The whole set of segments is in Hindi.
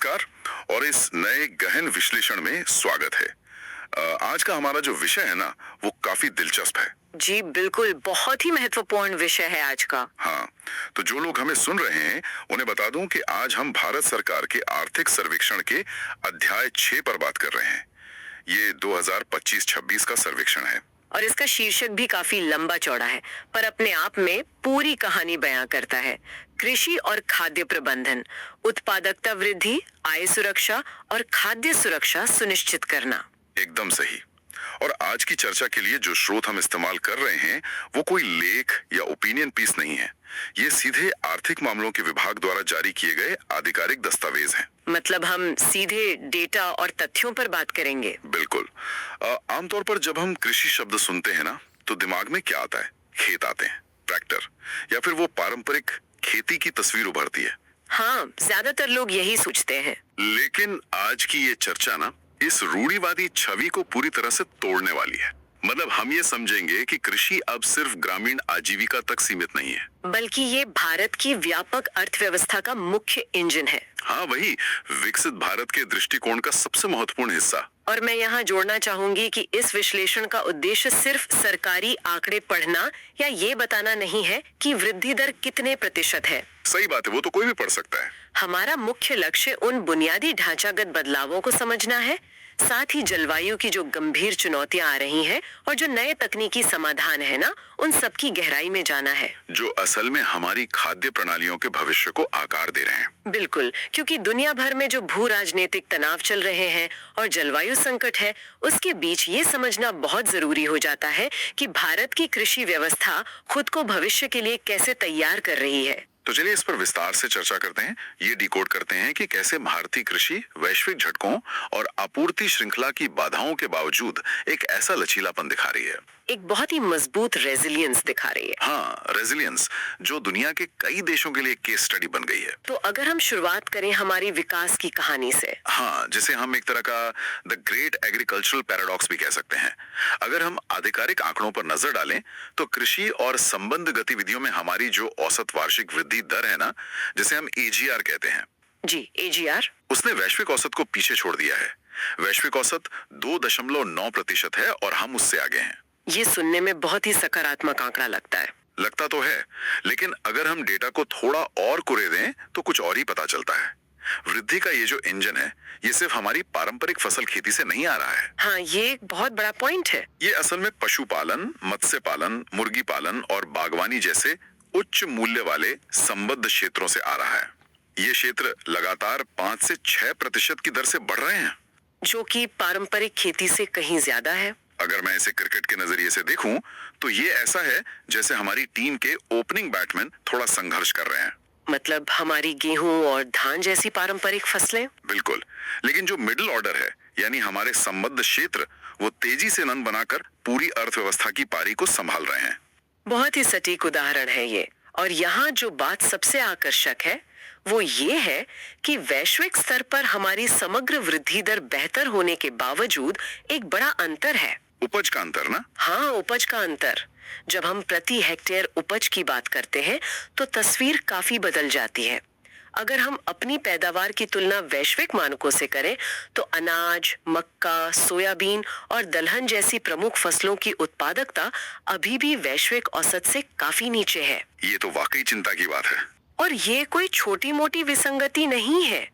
नमस्कार और इस नए गहन विश्लेषण में स्वागत है। आज का हमारा जो विषय है ना, वो काफी दिलचस्प है। जी बिल्कुल, बहुत ही महत्वपूर्ण विषय है आज का। हाँ, तो जो लोग हमें सुन रहे हैं उन्हें बता दूं कि आज हम भारत सरकार के आर्थिक सर्वेक्षण के अध्याय 6 पर बात कर रहे हैं। ये 2025-26 का सर्वेक्षण है। और इसका शीर्षक भी काफी लंबा चौड़ा है, पर अपने आप में पूरी कहानी बयां करता है। कृषि और खाद्य प्रबंधन, उत्पादकता वृद्धि, आय सुरक्षा और खाद्य सुरक्षा सुनिश्चित करना। एकदम सही। और आज की चर्चा के लिए जो स्रोत हम इस्तेमाल कर रहे हैं वो कोई लेख या ओपिनियन पीस नहीं है। ये सीधे आर्थिक मामलों के विभाग द्वारा जारी किए गए आधिकारिक दस्तावेज हैं। मतलब हम सीधे डेटा और तथ्यों पर बात करेंगे। बिल्कुल। आमतौर पर जब हम कृषि शब्द सुनते हैं ना, तो दिमाग में क्या आता है? खेत आते हैं, ट्रैक्टर, या फिर वो पारंपरिक खेती की तस्वीर उभरती है। हाँ, ज्यादातर लोग यही सोचते हैं। लेकिन आज की ये चर्चा ना इस रूढ़िवादी छवि को पूरी तरह से तोड़ने वाली है। मतलब हम ये समझेंगे कि कृषि अब सिर्फ ग्रामीण आजीविका तक सीमित नहीं है, बल्कि ये भारत की व्यापक अर्थव्यवस्था का मुख्य इंजन है। हाँ वही, विकसित भारत के दृष्टिकोण का सबसे महत्वपूर्ण हिस्सा। और मैं यहाँ जोड़ना चाहूंगी कि इस विश्लेषण का उद्देश्य सिर्फ सरकारी आंकड़े पढ़ना या ये बताना नहीं है कि वृद्धि दर कितने प्रतिशत है। सही बात है, वो तो कोई भी पढ़ सकता है। हमारा मुख्य लक्ष्य उन बुनियादी ढांचागत बदलावों को समझना है, साथ ही जलवायु की जो गंभीर चुनौतियां आ रही हैं और जो नए तकनीकी समाधान है ना, उन सब की गहराई में जाना है, जो असल में हमारी खाद्य प्रणालियों के भविष्य को आकार दे रहे हैं। बिल्कुल, क्योंकि दुनिया भर में जो भू राजनीतिक तनाव चल रहे हैं और जलवायु संकट है, उसके बीच ये समझना बहुत जरूरी हो जाता है कि भारत की कृषि व्यवस्था खुद को भविष्य के लिए कैसे तैयार कर रही है। तो चलिए इस पर विस्तार से चर्चा करते हैं। ये डिकोड करते हैं कि कैसे भारतीय कृषि वैश्विक झटकों और आपूर्ति श्रृंखला की बाधाओं के बावजूद एक ऐसा लचीलापन दिखा रही है, एक बहुत ही मजबूत रेजिलियंस दिखा रही है। हाँ, रेजिलियंस, जो दुनिया के कई देशों के लिए केस स्टडी बन गई है। तो अगर हम शुरुआत करें हमारी विकास की कहानी से, हाँ, जिसे हम एक तरह का द ग्रेट एग्रीकल्चरल पैराडॉक्स भी कह सकते हैं। अगर हम आधिकारिक आंकड़ों पर नजर डालें तो कृषि और संबंध गतिविधियों में हमारी जो औसत वार्षिक वृद्धि दर है ना, जिसे हम एजीआर कहते हैं, जी एजीआर, उसने वैश्विक औसत को पीछे छोड़ दिया है। वैश्विक औसत 2.9% है और हम उससे आगे हैं। ये सुनने में बहुत ही सकारात्मक आंकड़ा लगता है। लगता तो है, लेकिन अगर हम डेटा को थोड़ा और कुरे दें तो कुछ और ही पता चलता है। वृद्धि का ये जो इंजन है, ये सिर्फ हमारी पारंपरिक फसल खेती से नहीं आ रहा है। हाँ, ये एक बहुत बड़ा पॉइंट है। ये असल में पशुपालन, मत्स्य पालन, मुर्गी पालन और बागवानी जैसे उच्च मूल्य वाले संबद्ध क्षेत्रों से आ रहा है। ये क्षेत्र लगातार 5 से 6% की दर से बढ़ रहे हैं, जो कि पारंपरिक खेती से कहीं ज्यादा है। अगर मैं इसे क्रिकेट के नजरिए से देखूं तो ये ऐसा है जैसे हमारी टीम के ओपनिंग बैट्समैन थोड़ा संघर्ष कर रहे हैं। मतलब हमारी गेहूं और धान जैसी पारंपरिक फसलें। बिल्कुल, लेकिन जो मिडिल ऑर्डर है, यानी हमारे संबद्ध क्षेत्र, वो तेजी से रन बनाकर पूरी अर्थव्यवस्था की पारी को संभाल रहे हैं। बहुत ही सटीक उदाहरण है ये। और यहाँ जो बात सबसे आकर्षक है वो ये है कि वैश्विक स्तर पर हमारी समग्र वृद्धि दर बेहतर होने के बावजूद एक बड़ा अंतर है। उपज का अंतर ना? हाँ, उपज का अंतर। जब हम प्रति हेक्टेयर उपज की बात करते हैं तो तस्वीर काफी बदल जाती है। अगर हम अपनी पैदावार की तुलना वैश्विक मानकों से करें तो अनाज, मक्का, सोयाबीन और दलहन जैसी प्रमुख फसलों की उत्पादकता अभी भी वैश्विक औसत से काफी नीचे है। ये तो वाकई चिंता की बात है। और ये कोई छोटी मोटी विसंगति नहीं है,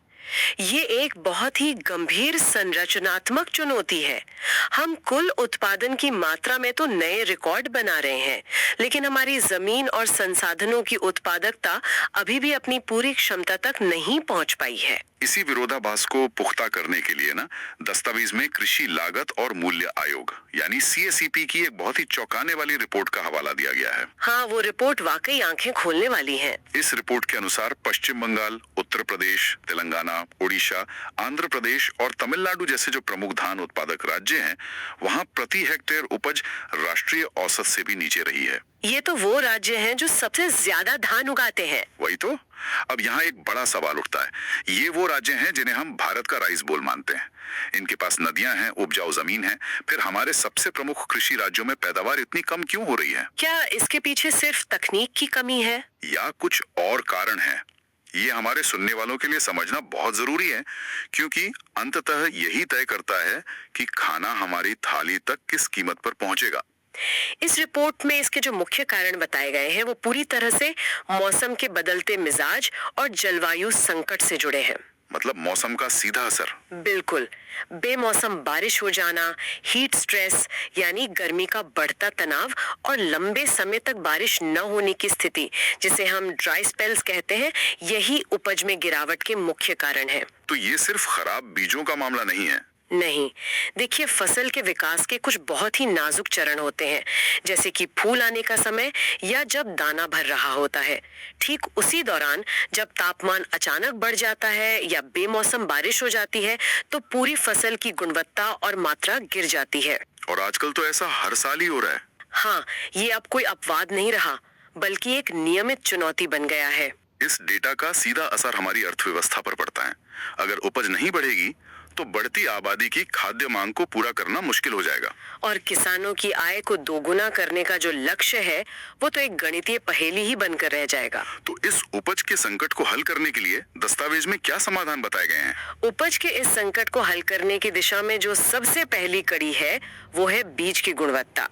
ये एक बहुत ही गंभीर संरचनात्मक चुनौती है। हम कुल उत्पादन की मात्रा में तो नए रिकॉर्ड बना रहे हैं, लेकिन हमारी जमीन और संसाधनों की उत्पादकता अभी भी अपनी पूरी क्षमता तक नहीं पहुंच पाई है। इसी विरोधाभास को पुख्ता करने के लिए ना, दस्तावेज में कृषि लागत और मूल्य आयोग यानी CACP की एक बहुत ही चौंकाने वाली रिपोर्ट का हवाला दिया गया है। हाँ, वो रिपोर्ट वाकई आंखें खोलने वाली है। इस रिपोर्ट के अनुसार पश्चिम बंगाल, उत्तर प्रदेश, तेलंगाना, ओडिशा, आंध्र प्रदेश और तमिलनाडु जैसे जो प्रमुख धान उत्पादक राज्य हैं, वहां प्रति हेक्टेयर उपज राष्ट्रीय औसत से भी नीचे रही है। ये तो वो राज्य हैं जो सबसे ज्यादा धान उगाते हैं। वही तो। अब यहाँ एक बड़ा सवाल उठता है, ये वो राज्य हैं जिन्हें हम भारत का राइस बोल मानते हैं। इनके पास नदियां हैं, उपजाऊ जमीन है, फिर हमारे सबसे प्रमुख कृषि राज्यों में पैदावार इतनी कम क्यों हो रही है? क्या इसके पीछे सिर्फ तकनीक की कमी है या कुछ और कारण है? ये हमारे सुनने वालों के लिए समझना बहुत जरूरी है, क्योंकि अंततः यही तय करता है कि खाना हमारी थाली तक किस कीमत पर पहुंचेगा। इस रिपोर्ट में इसके जो मुख्य कारण बताए गए हैं वो पूरी तरह से मौसम के बदलते मिजाज और जलवायु संकट से जुड़े हैं। मतलब मौसम का सीधा असर। बिल्कुल, बेमौसम बारिश हो जाना, हीट स्ट्रेस यानी गर्मी का बढ़ता तनाव और लंबे समय तक बारिश न होने की स्थिति, जिसे हम ड्राई स्पेल्स कहते हैं, यही उपज में गिरावट के मुख्य कारण है। तो ये सिर्फ खराब बीजों का मामला नहीं है। नहीं, देखिए, फसल के विकास के कुछ बहुत ही नाजुक चरण होते हैं, जैसे कि फूल आने का समय या जब दाना भर रहा होता है। ठीक उसी दौरान जब तापमान अचानक बढ़ जाता है या बेमौसम बारिश हो जाती है, तो पूरी फसल की गुणवत्ता और मात्रा गिर जाती है। और आजकल तो ऐसा हर साल ही हो रहा है। हाँ, ये अब कोई अपवाद नहीं रहा, बल्कि एक नियमित चुनौती बन गया है। इस डेटा का सीधा असर हमारी अर्थव्यवस्था पर पड़ता है। अगर उपज नहीं बढ़ेगी तो बढ़ती आबादी की खाद्य मांग को पूरा करना मुश्किल हो जाएगा। और किसानों की आय को दोगुना करने का जो लक्ष्य है, वो तो एक गणितीय पहेली ही बनकर रह जाएगा। तो इस उपज के संकट को हल करने के लिए दस्तावेज में क्या समाधान बताए गए हैं? उपज के इस संकट को हल करने की दिशा में जो सबसे पहली कड़ी है, वो है बीज की गुणवत्ता।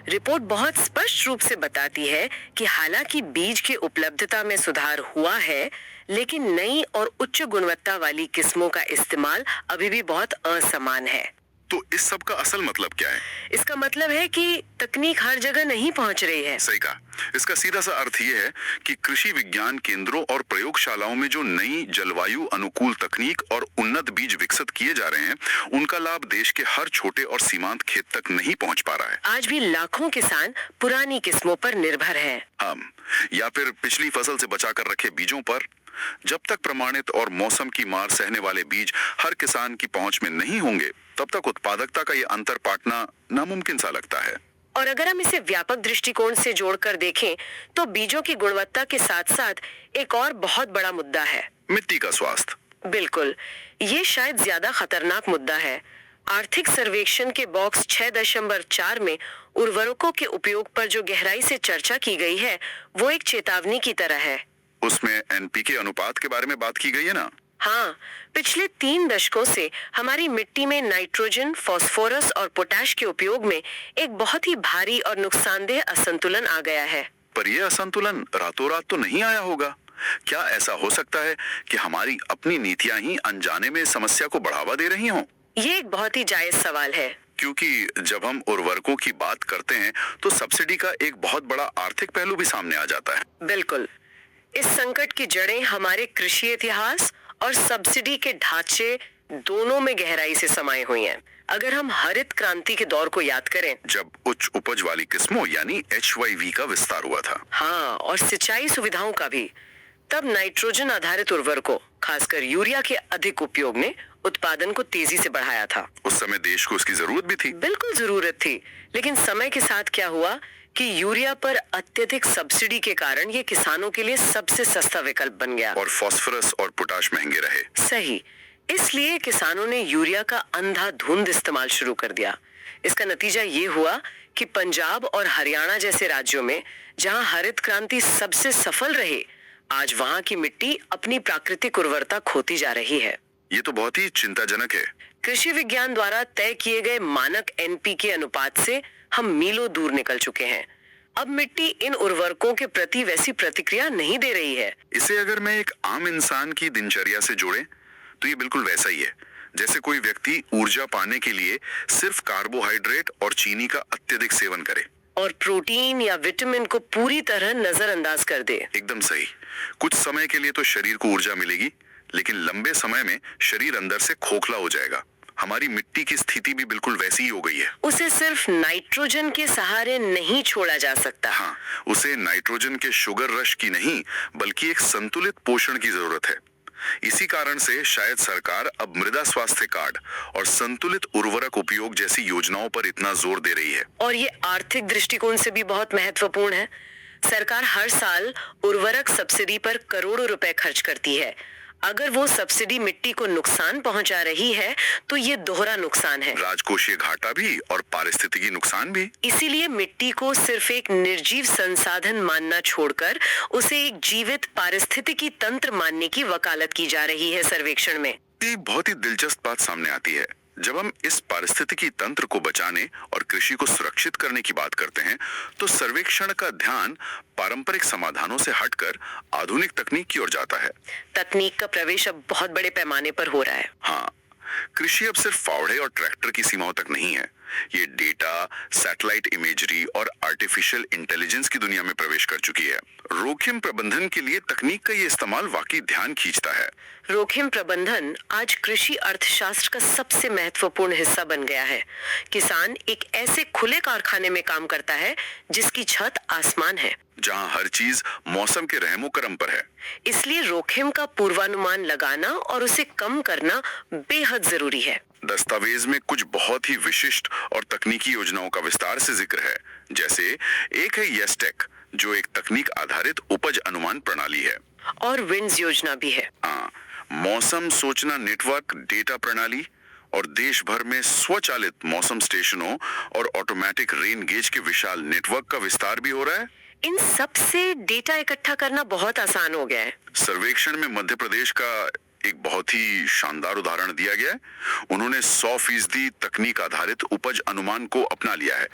रिपोर्ट बहुत स्पष्ट रूप से बताती है कि हालांकि बीज की उपलब्धता में सुधार हुआ है, लेकिन नई और उच्च गुणवत्ता वाली किस्मों का इस्तेमाल अभी भी बहुत असमान है। तो इस सब का असल मतलब क्या है? इसका मतलब है कि तकनीक हर जगह नहीं पहुंच रही है। सही कहा। इसका सीधा सा अर्थ ये है कि कृषि विज्ञान केंद्रों और प्रयोगशालाओं में जो नई जलवायु अनुकूल तकनीक और उन्नत बीज विकसित किए जा रहे हैं, उनका लाभ देश के हर छोटे और सीमांत खेत तक नहीं पहुंच पा रहा है। आज भी लाखों किसान पुरानी किस्मों पर निर्भर हैं। या फिर पिछली फसल से बचा कर रखे बीजों पर। जब तक प्रमाणित और मौसम की मार सहने वाले बीज हर किसान की पहुंच में नहीं होंगे, तब तक उत्पादकता का ये अंतर पाटना नामुमकिन सा लगता है। और अगर हम इसे व्यापक दृष्टिकोण से जोड़कर देखें, तो बीजों की गुणवत्ता के साथ साथ एक और बहुत बड़ा मुद्दा है, मिट्टी का स्वास्थ्य। बिल्कुल, ये शायद ज्यादा खतरनाक मुद्दा है। आर्थिक सर्वेक्षण के बॉक्स 6.4 में उर्वरकों के उपयोग पर जो गहराई से चर्चा की गई है, वो एक चेतावनी की तरह है। उसमें एनपीके अनुपात के बारे में बात की गई है ना? हाँ, पिछले 3 दशकों से हमारी मिट्टी में नाइट्रोजन, फास्फोरस और पोटाश के उपयोग में एक बहुत ही भारी और नुकसानदेह असंतुलन आ गया है। पर यह असंतुलन रातों रात तो नहीं आया होगा। क्या ऐसा हो सकता है कि हमारी अपनी नीतियां ही अनजाने में इस समस्या को बढ़ावा दे रही हों? ये एक बहुत ही जायज सवाल है। क्योंकि जब हम उर्वरकों की बात करते हैं, तो सब्सिडी का एक बहुत बड़ा आर्थिक पहलू भी सामने आ जाता है। बिल्कुल, इस संकट की जड़ें हमारे कृषि इतिहास और सब्सिडी के ढांचे दोनों में गहराई से समाई हुई हैं। अगर हम हरित क्रांति के दौर को याद करें, जब उच्च उपज वाली किस्मों यानी HYV का विस्तार हुआ था। हाँ, और सिंचाई सुविधाओं का भी, तब नाइट्रोजन आधारित उर्वरकों, खासकर यूरिया के अधिक उपयोग ने उत्पादन को तेजी से बढ़ाया था। उस समय देश को उसकी जरूरत भी थी। बिल्कुल जरूरत थी, लेकिन समय के साथ क्या हुआ कि यूरिया पर अत्यधिक सब्सिडी के कारण ये किसानों के लिए सबसे सस्ता विकल्प बन गया। और फास्फोरस और पोटाश महंगे रहे। सही, इसलिए किसानों ने यूरिया का अंधाधुंध इस्तेमाल शुरू कर दिया। इसका नतीजा ये हुआ कि पंजाब और हरियाणा जैसे राज्यों में, जहां हरित क्रांति सबसे सफल रही, आज वहां की मिट्टी अपनी प्राकृतिक उर्वरता खोती जा रही है। ये तो बहुत ही चिंताजनक है। कृषि विज्ञान द्वारा तय किए गए मानक एनपीके अनुपात से हम मीलों दूर निकल चुके हैं। अब मिट्टी इन उर्वरकों के प्रति वैसी प्रतिक्रिया नहीं दे रही है। इसे अगर मैं एक आम इंसान की दिनचर्या से जोड़े, तो ये बिल्कुल वैसा ही है जैसे कोई व्यक्ति ऊर्जा पाने के लिए सिर्फ कार्बोहाइड्रेट और चीनी का अत्यधिक सेवन करे और प्रोटीन या विटामिन को पूरी तरह नजरअंदाज कर दे। एकदम सही। कुछ समय के लिए तो शरीर को ऊर्जा मिलेगी, लेकिन लंबे समय में शरीर अंदर से खोखला हो जाएगा। हमारी मिट्टी की स्थिति भी बिल्कुल वैसी ही हो गई है। उसे सिर्फ नाइट्रोजन के सहारे नहीं छोड़ा जा सकता। हाँ, उसे नाइट्रोजन के शुगर रश की नहीं, बल्कि एक संतुलित पोषण की जरूरत है। इसी कारण से शायद सरकार अब मृदा स्वास्थ्य कार्ड और संतुलित उर्वरक उपयोग जैसी योजनाओं पर इतना जोर दे रही है। और ये आर्थिक दृष्टिकोण से भी बहुत महत्वपूर्ण है। सरकार हर साल उर्वरक सब्सिडी पर करोड़ों रुपए खर्च करती है। अगर वो सब्सिडी मिट्टी को नुकसान पहुंचा रही है तो ये दोहरा नुकसान है। राजकोषीय घाटा भी और पारिस्थितिकी नुकसान भी। इसीलिए मिट्टी को सिर्फ एक निर्जीव संसाधन मानना छोड़कर उसे एक जीवित पारिस्थितिकी तंत्र मानने की वकालत की जा रही है सर्वेक्षण में। एक बहुत ही दिलचस्प बात सामने आती है। जब हम इस पारिस्थितिकी तंत्र को बचाने और कृषि को सुरक्षित करने की बात करते हैं, तो सर्वेक्षण का ध्यान पारंपरिक समाधानों से हटकर आधुनिक तकनीक की ओर जाता है। तकनीक का प्रवेश अब बहुत बड़े पैमाने पर हो रहा है। हाँ, कृषि अब सिर्फ फावड़े और ट्रैक्टर की सीमाओं तक नहीं है। ये डेटा, सैटेलाइट इमेजरी और आर्टिफिशियल इंटेलिजेंस की दुनिया में प्रवेश कर चुकी है। जोखिम प्रबंधन के लिए तकनीक का ये इस्तेमाल वाकई ध्यान खींचता है। जोखिम प्रबंधन आज कृषि अर्थशास्त्र का सबसे महत्वपूर्ण हिस्सा बन गया है। किसान एक ऐसे खुले कारखाने में काम करता है जिसकी छत आसमान है, जहां हर चीज मौसम के रहमो करम पर है। इसलिए जोखिम का पूर्वानुमान लगाना और उसे कम करना बेहद जरूरी है। दस्तावेज में कुछ बहुत ही विशिष्ट और तकनीकी योजनाओं का विस्तार से जिक्र है। जैसे एक है येस्टेक, जो एक तकनीक आधारित उपज अनुमान प्रणाली है, और विंड्स योजना भी है। हाँ, मौसम सूचना नेटवर्क डेटा प्रणाली, और देश भर में स्वचालित मौसम स्टेशनों और ऑटोमेटिक रेन गेज के विशाल नेटवर्क का विस्तार भी हो रहा है। इन सब से डेटा इकट्ठा करना बहुत आसान हो गया है। सर्वेक्षण में मध्य प्रदेश का एक बहुत ही शानदार उदाहरण दिया गया है। उन्होंने 100% तकनीक आधारित उपज अनुमान को अपना लिया है।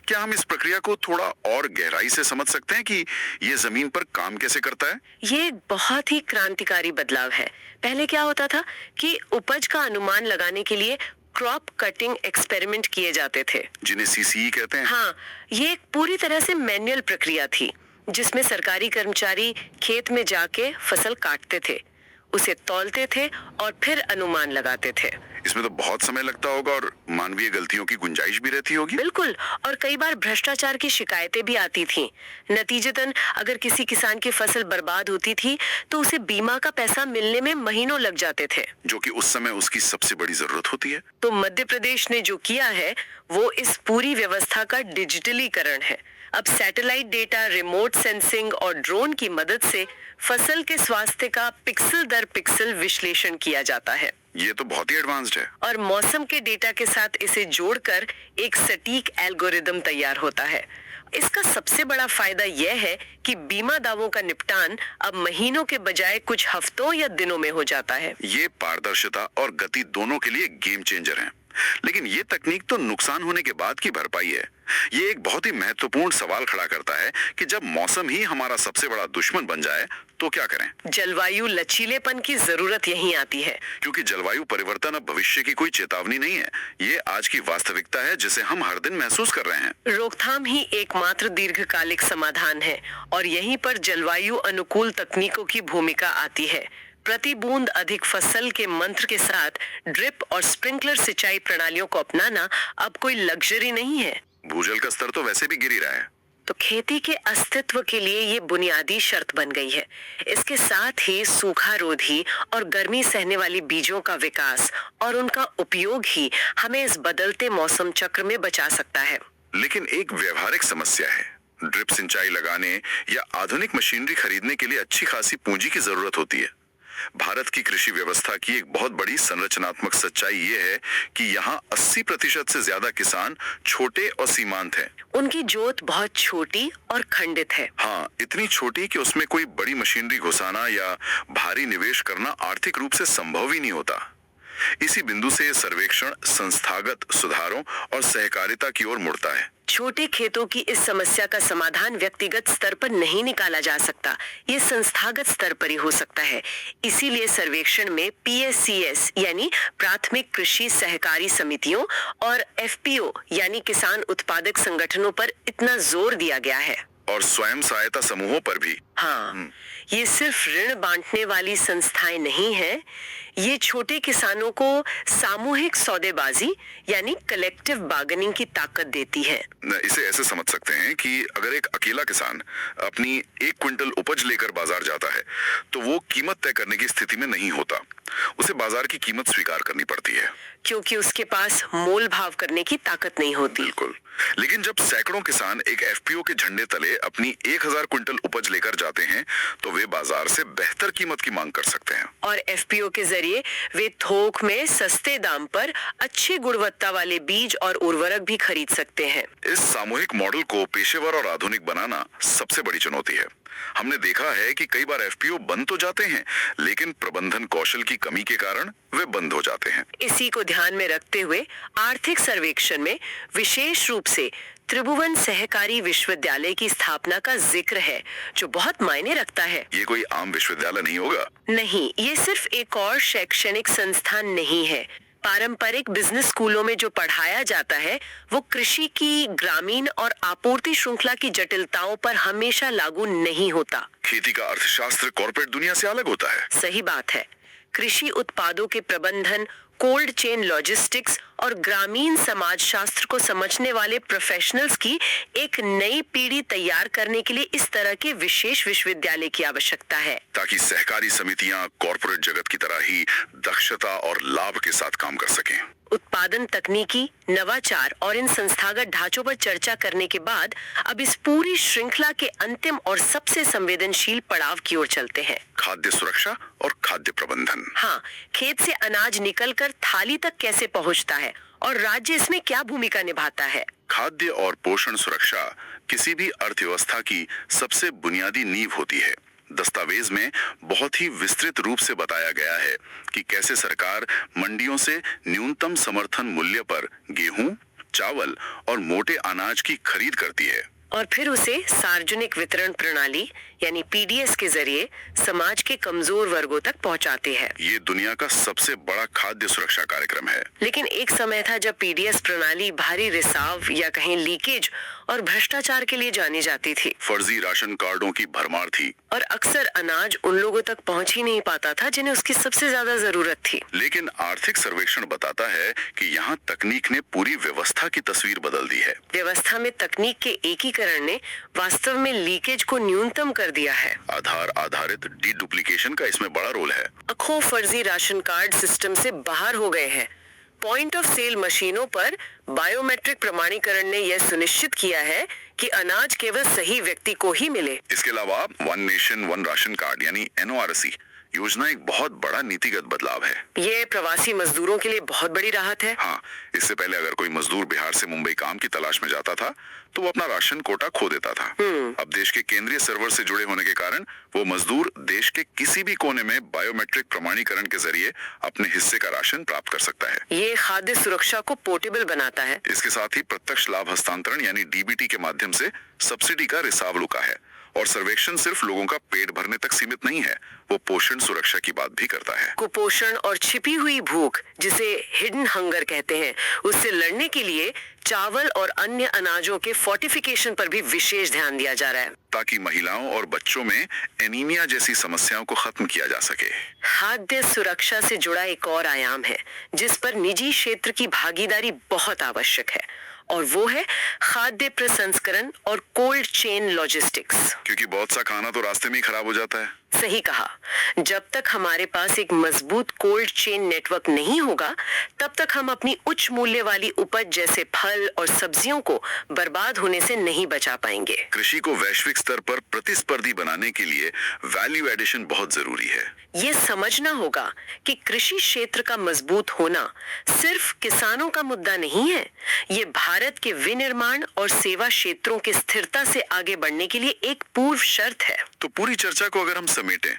क्या हम इस प्रक्रिया को थोड़ा और गहराई से समझ सकते हैं कि ये जमीन पर काम कैसे करता है? ये एक बहुत ही क्रांतिकारी बदलाव है। पहले क्या होता था कि उपज का अनुमान लगाने के लिए क्रॉप कटिंग एक्सपेरिमेंट किए जाते थे, जिन्हें सीसीई कहते हैं। हाँ, ये एक पूरी तरह से मैनुअल प्रक्रिया थी जिसमें सरकारी कर्मचारी खेत में जाके फसल काटते थे, उसे तौलते थे और फिर अनुमान लगाते थे। इसमें तो बहुत समय लगता होगा और मानवीय गलतियों की गुंजाइश भी रहती होगी। बिल्कुल, और कई बार भ्रष्टाचार की शिकायतें भी आती थीं। नतीजतन अगर किसी किसान की फसल बर्बाद होती थी तो उसे बीमा का पैसा मिलने में महीनों लग जाते थे, जो कि उस समय उसकी सबसे बड़ी जरूरत होती है। तो मध्य प्रदेश ने जो किया है वो इस पूरी व्यवस्था का डिजिटलीकरण है। अब सैटेलाइट डेटा, रिमोट सेंसिंग और ड्रोन की मदद से फसल के स्वास्थ्य का पिक्सल दर पिक्सल विश्लेषण किया जाता है। ये तो बहुत ही एडवांस्ड है। और मौसम के डेटा के साथ इसे जोड़कर एक सटीक एल्गोरिदम तैयार होता है। इसका सबसे बड़ा फायदा यह है कि बीमा दावों का निपटान अब महीनों के बजाय कुछ हफ्तों या दिनों में हो जाता है। ये पारदर्शिता और गति दोनों के लिए गेम चेंजर है। लेकिन ये तकनीक तो नुकसान होने के बाद की भरपाई है। ये एक बहुत ही महत्वपूर्ण सवाल खड़ा करता है कि जब मौसम ही हमारा सबसे बड़ा दुश्मन बन जाए तो क्या करें? जलवायु लचीलेपन की जरूरत यहीं आती है, क्योंकि जलवायु परिवर्तन अब भविष्य की कोई चेतावनी नहीं है। ये आज की वास्तविकता है जिसे हम हर दिन महसूस कर रहे हैं। रोकथाम ही एकमात्र दीर्घकालिक समाधान है और यहीं पर जलवायु अनुकूल तकनीकों की भूमिका आती है। प्रति बूंद अधिक फसल के मंत्र के साथ ड्रिप और स्प्रिंकलर सिंचाई प्रणालियों को अपनाना अब कोई लग्जरी नहीं है। भूजल का स्तर तो वैसे भी गिर ही रहा है, तो खेती के अस्तित्व के लिए ये बुनियादी शर्त बन गई है। इसके साथ ही सूखा रोधी और गर्मी सहने वाली बीजों का विकास और उनका उपयोग ही हमें इस बदलते मौसम चक्र में बचा सकता है। लेकिन एक व्यवहारिक समस्या है। ड्रिप सिंचाई लगाने या आधुनिक मशीनरी खरीदने के लिए अच्छी खासी पूंजी की जरूरत होती है। भारत की कृषि व्यवस्था की एक बहुत बड़ी संरचनात्मक सच्चाई ये है कि यहाँ 80% से ज्यादा किसान छोटे और सीमांत हैं। उनकी जोत बहुत छोटी और खंडित है। हाँ, इतनी छोटी कि उसमें कोई बड़ी मशीनरी घुसाना या भारी निवेश करना आर्थिक रूप से संभव ही नहीं होता। इसी बिंदु से सर्वेक्षण संस्थागत सुधारों और सहकारिता की ओर मुड़ता है। छोटे खेतों की इस समस्या का समाधान व्यक्तिगत स्तर पर नहीं निकाला जा सकता, ये संस्थागत स्तर पर ही हो सकता है। इसीलिए सर्वेक्षण में PSCS यानी प्राथमिक कृषि सहकारी समितियों और FPO यानी किसान उत्पादक संगठनों पर इतना जोर दिया गया है। और स्वयं सहायता समूहों पर भी। हाँ, ये सिर्फ ऋण बांटने वाली संस्थाएं नहीं है, ये छोटे किसानों को सामूहिक सौदेबाजी यानी कलेक्टिव बार्गेनिंग की ताकत देती है। इसे ऐसे समझ सकते हैं कि अगर एक अकेला किसान अपनी 1 क्विंटल उपज लेकर बाजार जाता है तो वो कीमत तय करने की स्थिति में नहीं होता। उसे बाजार की कीमत स्वीकार करनी पड़ती है। क्योंकि उसके पास मोल भाव करने की ताकत नहीं होती। बिल्कुल। लेकिन जब सैकड़ों किसान एक एफपीओ के झंडे तले अपनी 1000 क्विंटल उपज लेकर जाते हैं, तो वे बाजार से बेहतर कीमत की मांग कर सकते हैं। और एफपीओ के जरिए वे थोक में सस्ते दाम पर अच्छी गुणवत्ता वाले बीज और उर्वरक भी खरीद सकते हैं। इस सामूहिक मॉडल को पेशेवर और आधुनिक बनाना सबसे बड़ी चुनौती है। हमने देखा है कि कई बार एफपीओ बंद तो जाते हैं, लेकिन प्रबंधन कौशल की कमी के कारण वे बंद हो जाते हैं। इसी को ध्यान में रखते हुए आर्थिक सर्वेक्षण में विशेष रूप से त्रिभुवन सहकारी विश्वविद्यालय की स्थापना का जिक्र है, जो बहुत मायने रखता है। ये कोई आम विश्वविद्यालय नहीं होगा। नहीं, ये सिर्फ एक और शैक्षणिक संस्थान नहीं है। पारंपरिक बिजनेस स्कूलों में जो पढ़ाया जाता है वो कृषि की ग्रामीण और आपूर्ति श्रृंखला की जटिलताओं पर हमेशा लागू नहीं होता। खेती का अर्थशास्त्र कॉर्पोरेट दुनिया से अलग होता है। सही बात है। कृषि उत्पादों के प्रबंधन, कोल्ड चेन लॉजिस्टिक्स और ग्रामीण समाजशास्त्र को समझने वाले प्रोफेशनल्स की एक नई पीढ़ी तैयार करने के लिए इस तरह के विशेष विश्वविद्यालय की आवश्यकता है, ताकि सहकारी समितियां कॉर्पोरेट जगत की तरह ही दक्षता और लाभ के साथ काम कर सकें। उत्पादन तकनीकी, नवाचार और इन संस्थागत ढांचों पर चर्चा करने के बाद अब इस पूरी श्रृंखला के अंतिम और सबसे संवेदनशील पड़ाव की ओर चलते हैं। खाद्य सुरक्षा और खाद्य प्रबंधन। हाँ, खेत से अनाज निकलकर थाली तक कैसे पहुंचता है और राज्य इसमें क्या भूमिका निभाता है। खाद्य और पोषण सुरक्षा किसी भी अर्थव्यवस्था की सबसे बुनियादी नींव होती है। दस्तावेज में बहुत ही विस्तृत रूप से बताया गया है कि कैसे सरकार मंडियों से न्यूनतम समर्थन मूल्य पर गेहूं, चावल और मोटे अनाज की खरीद करती है और फिर उसे सार्वजनिक वितरण प्रणाली यानी पीडीएस के जरिए समाज के कमजोर वर्गों तक पहुंचाते हैं। ये दुनिया का सबसे बड़ा खाद्य सुरक्षा कार्यक्रम है। लेकिन एक समय था जब पीडीएस प्रणाली भारी रिसाव या कहीं लीकेज और भ्रष्टाचार के लिए जानी जाती थी। फर्जी राशन कार्डों की भरमार थी और अक्सर अनाज उन लोगों तक पहुंच ही नहीं पाता था जिन्हें उसकी सबसे ज्यादा जरूरत थी। लेकिन आर्थिक सर्वेक्षण बताता है कि यहाँ तकनीक ने पूरी व्यवस्था की तस्वीर बदल दी है। व्यवस्था में तकनीक के एकीकरण ने वास्तव में लीकेज को न्यूनतम कर दिया है। आधार आधारित डी डुप्लीकेशन का इसमें बड़ा रोल है। लाखों फर्जी राशन कार्ड सिस्टम से बाहर हो गए हैं। पॉइंट ऑफ सेल मशीनों पर बायोमेट्रिक प्रमाणीकरण ने यह सुनिश्चित किया है कि अनाज केवल सही व्यक्ति को ही मिले। इसके अलावा one nation one ration card यानी एनओआरसी योजना एक बहुत बड़ा नीतिगत बदलाव है। ये प्रवासी मजदूरों के लिए बहुत बड़ी राहत है। हाँ, इससे पहले अगर कोई मजदूर बिहार से मुंबई काम की तलाश में जाता था तो वो अपना राशन कोटा खो देता था। अब देश के केंद्रीय सर्वर से जुड़े होने के कारण वो मजदूर देश के किसी भी कोने में बायोमेट्रिक प्रमाणीकरण के जरिए अपने हिस्से का राशन प्राप्त कर सकता है। ये खाद्य सुरक्षा को पोर्टेबल बनाता है। इसके साथ ही प्रत्यक्ष लाभ हस्तांतरण यानी डीबीटी के माध्यम से सब्सिडी का रिसाव लुका है। और सर्वेक्षण सिर्फ लोगों का पेट भरने तक सीमित नहीं है, वो पोषण सुरक्षा की बात भी करता है। कुपोषण और छिपी हुई भूख, जिसे हिडन हंगर कहते हैं, उससे लड़ने के लिए चावल और अन्य अनाजों के फोर्टिफिकेशन पर भी विशेष ध्यान दिया जा रहा है, ताकि महिलाओं और बच्चों में एनीमिया जैसी समस्याओं को खत्म किया जा सके। खाद्य सुरक्षा से जुड़ा एक और आयाम है जिस पर निजी क्षेत्र की भागीदारी बहुत आवश्यक है, और वो है खाद्य प्रसंस्करण और कोल्ड चेन लॉजिस्टिक्स। क्योंकि बहुत सा खाना तो रास्ते में ही खराब हो जाता है। सही कहा। जब तक हमारे पास एक मजबूत कोल्ड चेन नेटवर्क नहीं होगा, तब तक हम अपनी उच्च मूल्य वाली उपज जैसे फल और सब्जियों को बर्बाद होने से नहीं बचा पाएंगे। कृषि को वैश्विक स्तर पर प्रतिस्पर्धी बनाने के लिए वैल्यू एडिशन बहुत जरूरी है। ये समझना होगा कि कृषि क्षेत्र का मजबूत होना सिर्फ किसानों का मुद्दा नहीं है, ये भारत के विनिर्माण और सेवा क्षेत्रों की स्थिरता से आगे बढ़ने के लिए एक पूर्व शर्त है। तो पूरी चर्चा को अगर हम समेटें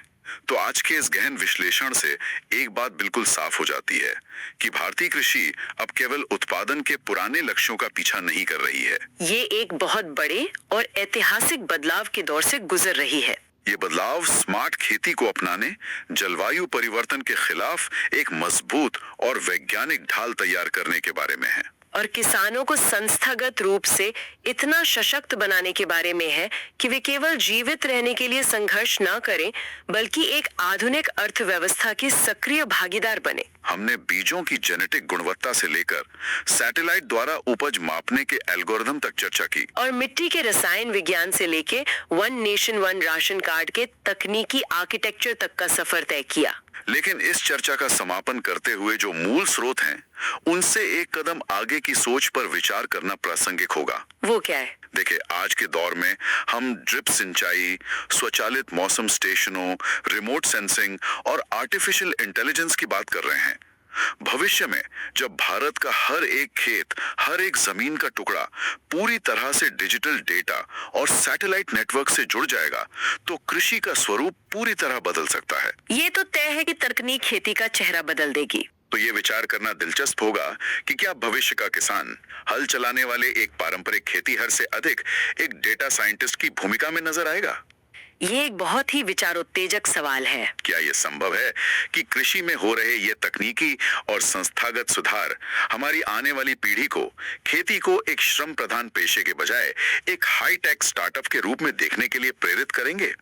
तो आज के इस गहन विश्लेषण से एक बात बिल्कुल साफ हो जाती है कि भारतीय कृषि अब केवल उत्पादन के पुराने लक्ष्यों का पीछा नहीं कर रही है। ये एक बहुत बड़े और ऐतिहासिक बदलाव के दौर से गुजर रही है। ये बदलाव स्मार्ट खेती को अपनाने, जलवायु परिवर्तन के खिलाफ एक मजबूत और वैज्ञानिक ढाल तैयार करने के बारे में है, और किसानों को संस्थागत रूप से इतना सशक्त बनाने के बारे में है कि वे केवल जीवित रहने के लिए संघर्ष न करें, बल्कि एक आधुनिक अर्थव्यवस्था के सक्रिय भागीदार बने। हमने बीजों की जेनेटिक गुणवत्ता से लेकर सैटेलाइट द्वारा उपज मापने के एल्गोरिदम तक चर्चा की, और मिट्टी के रसायन विज्ञान से लेके one nation one ration card के तकनीकी आर्किटेक्चर तक का सफर तय किया। लेकिन इस चर्चा का समापन करते हुए जो मूल स्रोत हैं, उनसे एक कदम आगे की सोच पर विचार करना प्रासंगिक होगा। वो क्या है? देखिए, आज के दौर में हम ड्रिप सिंचाई, स्वचालित मौसम स्टेशनों, रिमोट सेंसिंग और आर्टिफिशियल इंटेलिजेंस की बात कर रहे हैं। भविष्य में जब भारत का हर एक खेत, हर एक जमीन का टुकड़ा पूरी तरह से डिजिटल डेटा और सैटेलाइट नेटवर्क से जुड़ जाएगा, तो कृषि का स्वरूप पूरी तरह बदल सकता है। ये तो तय है कि तकनीक खेती का चेहरा बदल देगी। तो ये विचार करना दिलचस्प होगा कि क्या भविष्य का किसान हल चलाने वाले एक पारंपरिक खेतीहर से अधिक एक डेटा साइंटिस्ट की भूमिका में नजर आएगा। ये एक बहुत ही विचारोत्तेजक सवाल है। क्या यह संभव है कि कृषि में हो रहे ये तकनीकी और संस्थागत सुधार हमारी आने वाली पीढ़ी को खेती को एक श्रम प्रधान पेशे के बजाय एक हाईटेक स्टार्टअप के रूप में देखने के लिए प्रेरित करेंगे?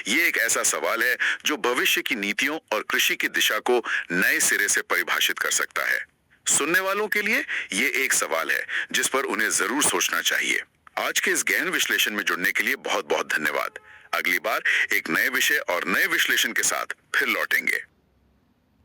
ये एक ऐसा सवाल है जो भविष्य की नीतियों और कृषि की दिशा को नए सिरे से परिभाषित कर सकता है। सुनने वालों के लिए ये एक सवाल है जिस पर उन्हें जरूर सोचना चाहिए। आज के इस गहन विश्लेषण में जुड़ने के लिए बहुत बहुत धन्यवाद। अगली बार एक नए विषय और नए विश्लेषण के साथ फिर लौटेंगे।